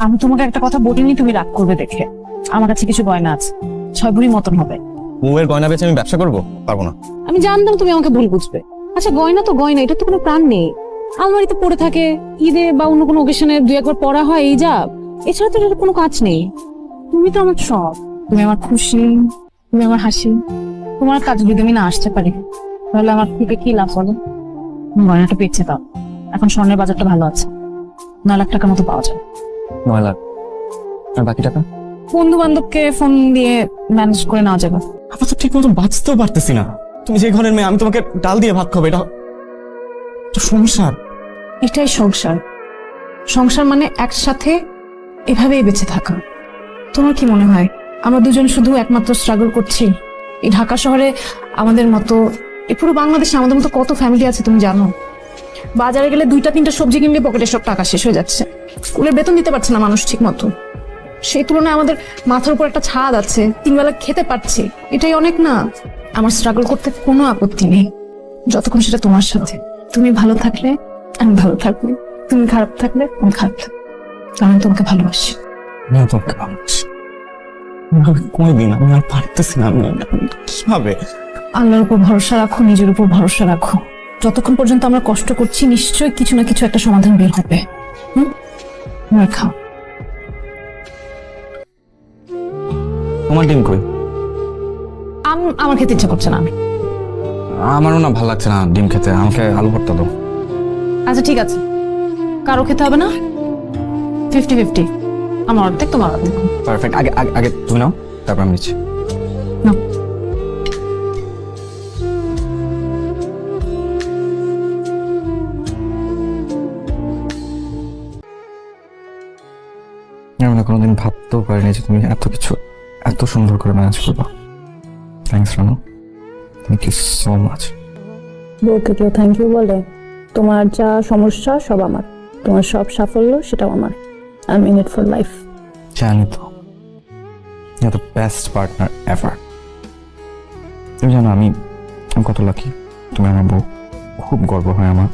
আমি তোমাকে একটা কথা বলিনি, তুমি রাগ করবে দেখে। আমার কাছে কিছু গয়না আছে, 6 ভরি মতন হবে। বউয়ের গয়না বেচে আমি ব্যবসা করবো? পারবো না। আমি জানতাম তুমি আমাকে ভুল বুঝবে। আচ্ছা গয়না তো গয়না, এটা তো কোনো প্রাণ নেই। আলমারিতে পড়ে থাকে, ঈদে বা অন্য কোনো অকেশনে 2-1 বার পরা হয়, এই যা। এছাড়া তো এটার কোনো কাজ নেই। তুমি তো আমার সব, তুমি আমার খুশি, তুমি আমার হাসি। তোমার কাজ যদি আমি না আসতে পারি তাহলে আমার থেকে কি লাভ বলো? গয়নাটা পেয়েছে দাও, এখন স্বর্ণের বাজারটা ভালো আছে, 9 লাখ টাকার মতো পাওয়া যায়। 9 লাখ? আর বাকি টাকা? বন্ধু বান্ধবকে ফোন দিয়ে ম্যানেজ করে নেওয়া যাবে। আপা তো ঠিক মতো বাঁচতেও পারতেছি না। তুমি যে ঘরের মেয়ে, আমি তোমাকে ডাল দিয়ে ভাত খাবো, এটা তো সংসার। এটাই সংসার। সংসার মানে একসাথে এভাবেই বেঁচে থাকা। তোমার কি মনে হয় আমরা দুজন শুধু একমাত্র স্ট্রাগল করছি? এই ঢাকা শহরে আমাদের মতো, এই পুরো বাংলাদেশে আমাদের মতো কত ফ্যামিলি আছে তুমি জানো? বাজারে গেলে 2-3টা সবজি কিনলে পকেটে সব টাকা শেষ হয়ে যাচ্ছে। স্কুলের বেতন দিতে পারছে না মানুষ ঠিক মতো। সেই তুলনায় আমাদের মাথার উপর একটা ছাদ আছে, 3 বেলা খেতে পারছি, এটাই অনেক না? আমার স্ট্রাগল করতে কোনো আপত্তি নেই, যতক্ষণ সেটা তোমার সাথে। তুমি ভালো থাকলে আমি ভালো থাকবো, তুমি খারাপ থাকলে আমি খারাপ থাকবো। আমি তোমাকে ভালোবাসি। আমি তোমাকে ভালোবাসি। কোনদিন আমি আর পারতেছি না। আমি কিভাবে? আল্লাহর উপর ভরসা রাখো, নিজের উপর ভরসা রাখো। যতক্ষণ পর্যন্ত আমরা কষ্ট করছি নিশ্চয়ই কিছু না কিছু একটা সমাধান বের হবে। খাও। তোমার ডিম কই? আমার খেতে ইচ্ছা করছে না। আমারও না ভালো লাগছে না ডিম খেতে, আমাকে আলু ভর্তা দাও। আচ্ছা ঠিক আছে, কারো খেতে হবে না, 50-50। আমার অর্ধেক, তোমার অর্ধেক। পারফেক্ট। আগে আগে আগে তুমি নাও, তারপর আমি নিচ্ছি। নাও। আমি না কোনোদিন ভাবতেও পারিনি যে তুমি এত কিছু এত সুন্দর করে ম্যানেজ করবা। Thanks Ranu, thank you so much. বউকে কেউ থ্যাংক ইউ বলে? তোমার যা সমস্যা সব আমার, তোমার সব সাফল্য সেটাও আমার। I mean it for life. জানি তো, you are the best partner ever. তুমি জানো আমি কত লাকি, তুমি আমার বউ। খুব গর্ব হয় আমার।